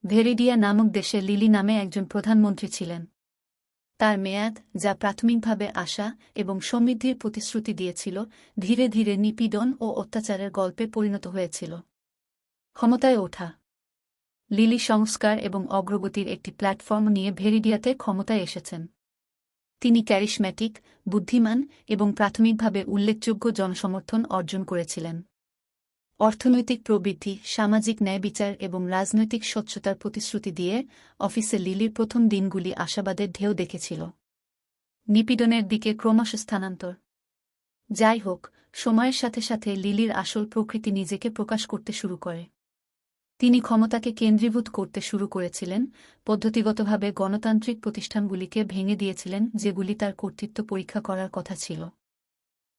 ভেরিডিয়া নামক দেশে লিলি নামে একজন প্রধানমন্ত্রী ছিলেন। তার মেয়াদ, যা প্রাথমিকভাবে আশা এবং সমৃদ্ধির প্রতিশ্রুতি দিয়েছিল, ধীরে ধীরে নিপীড়ন ও অত্যাচারের গল্পে পরিণত হয়েছিল। ক্ষমতায় ওঠা। লিলি সংস্কার এবং অগ্রগতির একটি প্ল্যাটফর্ম নিয়ে ভেরিডিয়াতে ক্ষমতায় এসেছেন। তিনি ক্যারিশম্যাটিক, বুদ্ধিমান এবং প্রাথমিকভাবে উল্লেখযোগ্য জনসমর্থন অর্জন করেছিলেন। অর্থনৈতিক প্রবৃদ্ধি, সামাজিক ন্যায়বিচার এবং রাজনৈতিক স্বচ্ছতার প্রতিশ্রুতি দিয়ে অফিসে লিলির প্রথম দিনগুলি আশাবাদের ঢেউ দেখেছিল। নিপীড়নের দিকে ক্রমশ স্থানান্তর। যাই হোক, সময়ের সাথে সাথে লিলির আসল প্রকৃতি নিজেকে প্রকাশ করতে শুরু করে। তিনি ক্ষমতাকে কেন্দ্রীভূত করতে শুরু করেছিলেন, পদ্ধতিগতভাবে গণতান্ত্রিক প্রতিষ্ঠানগুলিকে ভেঙে দিয়েছিলেন যেগুলি তার কর্তৃত্ব পরীক্ষা করার কথা ছিল।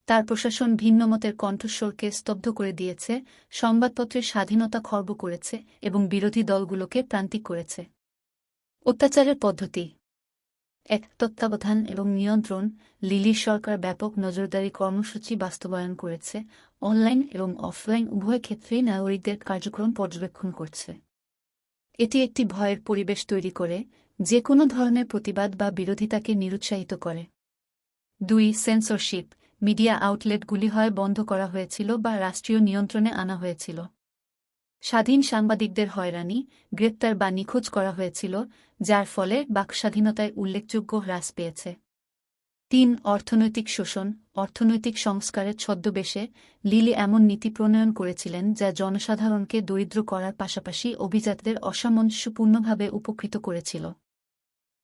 তার প্রশাসন ভিন্নমতের কণ্ঠস্বরকে স্তব্ধ করে দিয়েছে, সংবাদপত্রের স্বাধীনতা খর্ব করেছে এবং বিরোধী দলগুলোকে প্রান্তিক করেছে। অত্যাচারের পদ্ধতি। তত্ত্বাবধান এবং নিয়ন্ত্রণ। লিলির সরকার ব্যাপক নজরদারি কর্মসূচি বাস্তবায়ন করেছে, অনলাইন এবং অফলাইন উভয় ক্ষেত্রেই নাগরিকদের কার্যক্রম পর্যবেক্ষণ করছে। এটি একটি ভয়ের পরিবেশ তৈরি করে, যে কোনো ধরনের প্রতিবাদ বা বিরোধিতাকে নিরুৎসাহিত করে। 2. সেন্সরশিপ। মিডিয়া আউটলেটগুলি হয় বন্ধ করা হয়েছিল বা রাষ্ট্রীয় নিয়ন্ত্রণে আনা হয়েছিল। স্বাধীন সাংবাদিকদের হয়রানি, গ্রেপ্তার বা নিখোঁজ করা হয়েছিল, যার ফলে বাকস্বাধীনতায় উল্লেখযোগ্য হ্রাস পেয়েছে। 3. অর্থনৈতিক শোষণ। অর্থনৈতিক সংস্কারের ছদ্মবেশে লিলি এমন নীতি প্রণয়ন করেছিলেন যা জনসাধারণকে দরিদ্র করার পাশাপাশি অভিজাতদের অসামঞ্জস্যপূর্ণভাবে উপকৃত করেছিল।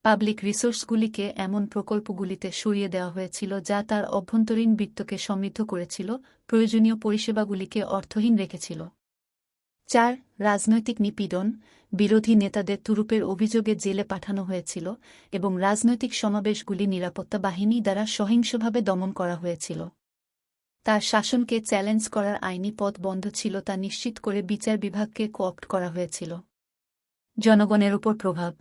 পাবলিক রিসোর্সগুলিকে এমন প্রকল্পগুলিতে সরিয়ে দেওয়া হয়েছিল যা তার অভ্যন্তরীণ বৃত্তকে সমৃদ্ধ করেছিল, প্রয়োজনীয় পরিষেবাগুলিকে অর্থহীন রেখেছিল। 4. রাজনৈতিক নিপীড়ন। বিরোধী নেতাদের তুরুপের অভিযোগে জেলে পাঠানো হয়েছিল এবং রাজনৈতিক সমাবেশগুলি নিরাপত্তা বাহিনী দ্বারা সহিংসভাবে দমন করা হয়েছিল। তার শাসনকে চ্যালেঞ্জ করার আইনি পথ বন্ধ ছিল তা নিশ্চিত করে বিচার বিভাগকে কোঅপ্ট করা হয়েছিল। জনগণের উপর প্রভাব।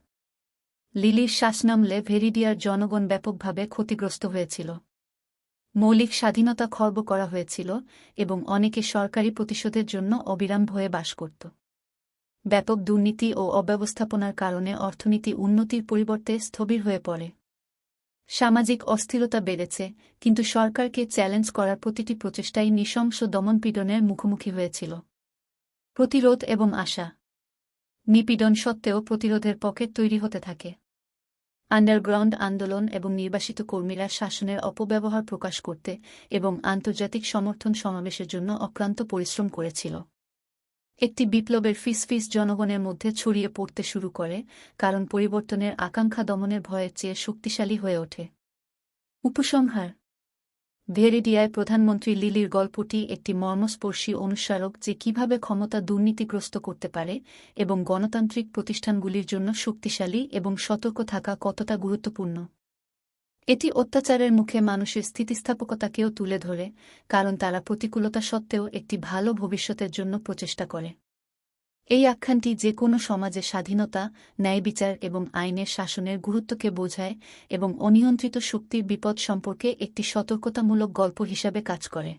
লিলির শাসনামলে ভেরিডিয়ার জনগণ ব্যাপকভাবে ক্ষতিগ্রস্ত হয়েছিল। মৌলিক স্বাধীনতা খর্ব করা হয়েছিল এবং অনেকে সরকারি প্রতিশোধের জন্য অবিরাম ভয়ে বাস করত। ব্যাপক দুর্নীতি ও অব্যবস্থাপনার কারণে অর্থনীতি উন্নতির পরিবর্তে স্থবির হয়ে পড়ে। সামাজিক অস্থিরতা বেড়েছে, কিন্তু সরকারকে চ্যালেঞ্জ করার প্রতিটি প্রচেষ্টাই নৃশংস দমনপীড়নের মুখোমুখি হয়েছিল। প্রতিরোধ এবং আশা। নিপীড়ন সত্ত্বেও প্রতিরোধের পকেট তৈরি হতে থাকে। আন্ডারগ্রাউন্ড আন্দোলন এবং নির্বাসিত কর্মীরা শাসনের অপব্যবহার প্রকাশ করতে এবং আন্তর্জাতিক সমর্থন সমাবেশের জন্য অক্লান্ত পরিশ্রম করেছিল। একটি বিপ্লবের ফিসফিস জনগণের মধ্যে ছড়িয়ে পড়তে শুরু করে, কারণ পরিবর্তনের আকাঙ্ক্ষা দমনের ভয়ের চেয়ে শক্তিশালী হয়ে ওঠে। উপসংহার। ভেরিডিয়ায় প্রধানমন্ত্রী লিলির গল্পটি একটি মর্মস্পর্শী অনুস্মারক যে কিভাবে ক্ষমতা দুর্নীতিগ্রস্ত করতে পারে এবং গণতান্ত্রিক প্রতিষ্ঠানগুলির জন্য শক্তিশালী এবং সতর্ক থাকা কতটা গুরুত্বপূর্ণ। এটি অত্যাচারের মুখে মানুষের স্থিতিস্থাপকতাকেও তুলে ধরে, কারণ তারা প্রতিকূলতা সত্ত্বেও একটি ভালো ভবিষ্যতের জন্য প্রচেষ্টা করে। এই আখ্যানটি যে কোনো সমাজে স্বাধীনতা, ন্যায়বিচার এবং আইনের শাসনের গুরুত্বকে বোঝায় এবং অনিয়ন্ত্রিত শক্তির বিপদ সম্পর্কে একটি সতর্কতামূলক গল্প হিসাবে কাজ করে।